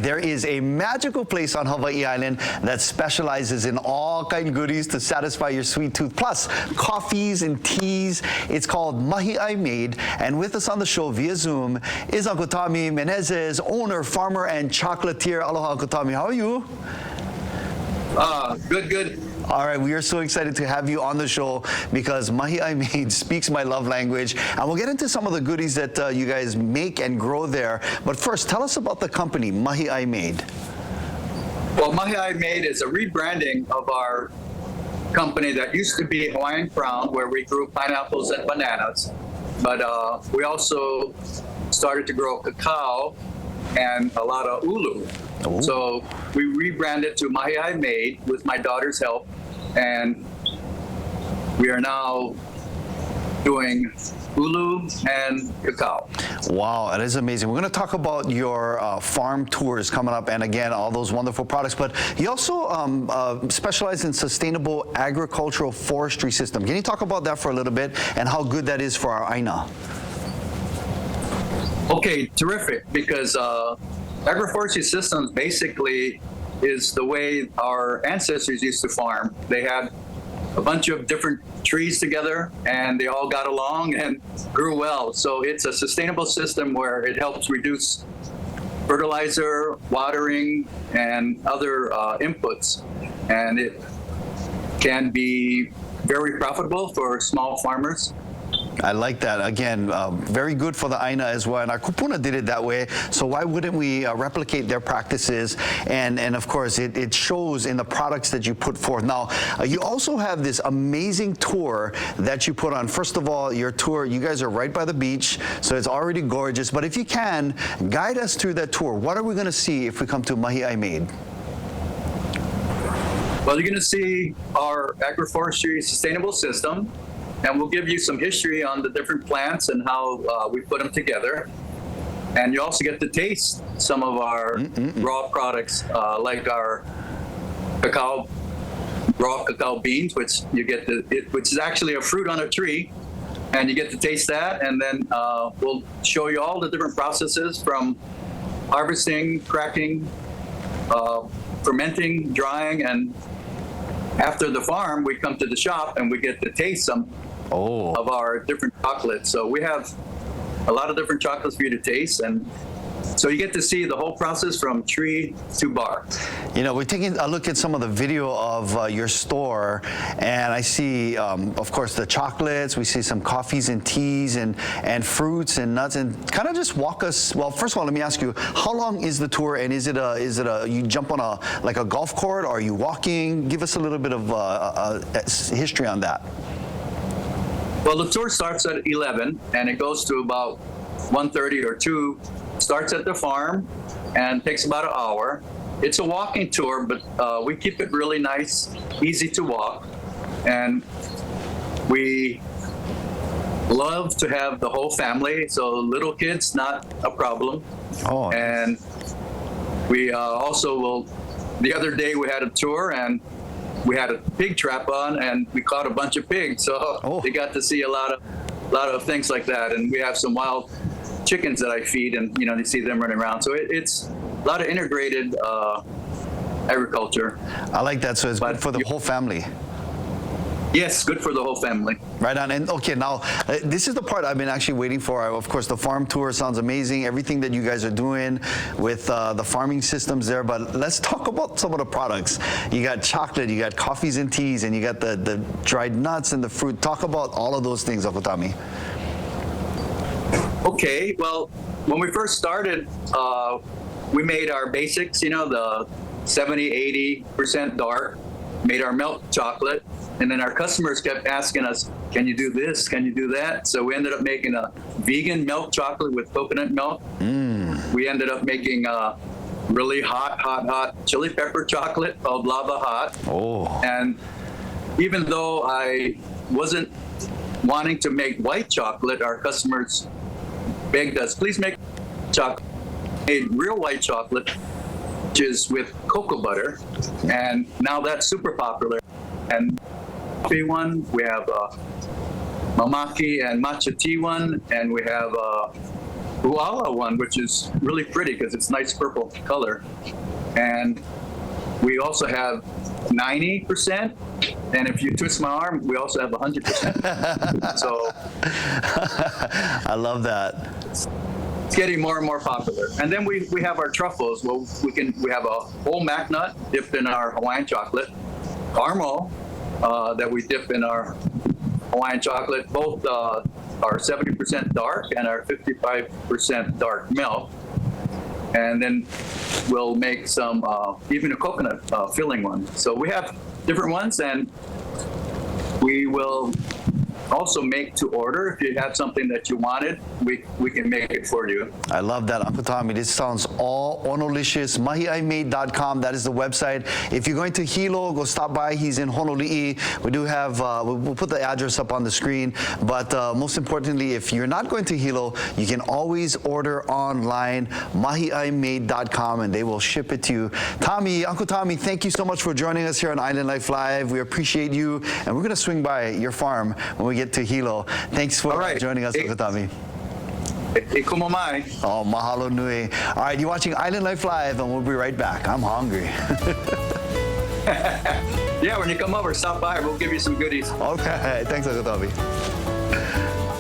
there is a magical place on Hawaii Island that specializes in all kind of goodies to satisfy your sweet tooth, plus coffees and teas. It's called Mahi'ai Made, and with us on the show via Zoom is Uncle Tommy Menezes, owner, farmer, and chocolatier. Aloha, Uncle Tommy. How are you? Good. All right, we are so excited to have you on the show because Mahi'ai Made speaks my love language. And we'll get into some of the goodies that you guys make and grow there. But first, tell us about the company, Mahi'ai Made. Well, Mahi'ai Made is a rebranding of our company that used to be Hawaiian Crown, where we grew pineapples and bananas. But we also started to grow cacao and a lot of ulu. Oh. So we rebranded to Mahi'ai Made with my daughter's help, and we are now doing ulu and cacao. Wow, that is amazing. We're going to talk about your farm tours coming up, and again, all those wonderful products. But you also specialize in sustainable agricultural forestry system. Can you talk about that for a little bit and how good that is for our aina? Okay, terrific, because agroforestry systems basically is the way our ancestors used to farm. They had a bunch of different trees together and they all got along and grew well. So it's a sustainable system where it helps reduce fertilizer, watering, and other inputs. And it can be very profitable for small farmers. I like that. Again, very good for the aina as well. And our kupuna did it that way. So why wouldn't we replicate their practices? And of course, it shows in the products that you put forth. Now, you also have this amazing tour that you put on. First of all, your tour, you guys are right by the beach, so it's already gorgeous. But if you can, guide us through that tour. What are we going to see if we come to Mahi'ai Made? Well, you're going to see our agroforestry sustainable system. And we'll give you some history on the different plants and how we put them together. And you also get to taste some of our raw products, like our cacao, raw cacao beans, which you get which is actually a fruit on a tree, and you get to taste that. And then we'll show you all the different processes from harvesting, cracking, fermenting, drying, and after the farm, we come to the shop and we get to taste some of our different chocolates. So we have a lot of different chocolates for you to taste, and so you get to see the whole process from tree to bar. You know, we're taking a look at some of the video of your store, and I see, of course, the chocolates. We see some coffees and teas and fruits and nuts. And kind of just walk us. Well, first of all, let me ask you: how long is the tour? And is it a you jump on like a golf court, or are you walking? Give us a little bit of history on that. Well, the tour starts at 11 and it goes to about 1:30 or 2. Starts at the farm and takes about an hour. It's a walking tour, but we keep it really nice, easy to walk. And we love to have the whole family, so little kids, not a problem. Oh. And we also will, the other day we had a tour and we had a pig trap on and we caught a bunch of pigs. So they got to see a lot of things like that. And we have some wild chickens that I feed, and you see them running around. So it's a lot of integrated agriculture. I like that. So it's good for the whole family. Yes, good for the whole family. Right on. And okay, now this is the part I've been actually waiting for. Of course, the farm tour sounds amazing. Everything that you guys are doing with the farming systems there. But let's talk about some of the products. You got chocolate, you got coffees and teas, and you got the dried nuts and the fruit. Talk about all of those things, Uncle Tommy. Okay, well, when we first started, we made our basics, the 70-80% dark, made our milk chocolate, and then our customers kept asking us, can you do this, can you do that? So we ended up making a vegan milk chocolate with coconut milk. We ended up making a really hot chili pepper chocolate called Lava Hot. And even though I wasn't wanting to make white chocolate, our customers begged us, please make chocolate, made real white chocolate, which is with cocoa butter, and now that's super popular. And coffee one, we have mamaki and matcha tea one, and we have Koala one, which is really pretty because it's nice purple color. And we also have 90%. And if you twist my arm, we also have 100%. So I love that. it's getting more and more popular. And then we have our truffles. Well, we have a whole mac nut dipped in our Hawaiian chocolate, caramel that we dip in our Hawaiian chocolate. Both are 70% dark and our 55% dark milk. And then we'll make some, even a coconut filling one. So we have different ones, and we will also make to order. If you have something that you wanted, we can make it for you. I love that, Uncle Tommy. This sounds all onolicious. Mahi'aimade.com, that is the website. If you're going to Hilo, go stop by. He's in Honolulu. We do have, we'll put the address up on the screen. But most importantly, if you're not going to Hilo, you can always order online, mahi'aimade.com, and they will ship it to you. Tommy, Uncle Tommy, thank you so much for joining us here on Island Life Live. We appreciate you, and we're going to swing by your farm when we get to Hilo. Thanks for joining us, Uncle Tommy. Ikumamai. Oh, mahalo nui. All right, you're watching Island Life Live, and we'll be right back. I'm hungry. Yeah, when you come over, stop by. We'll give you some goodies. Okay, thanks, Uncle Tommy.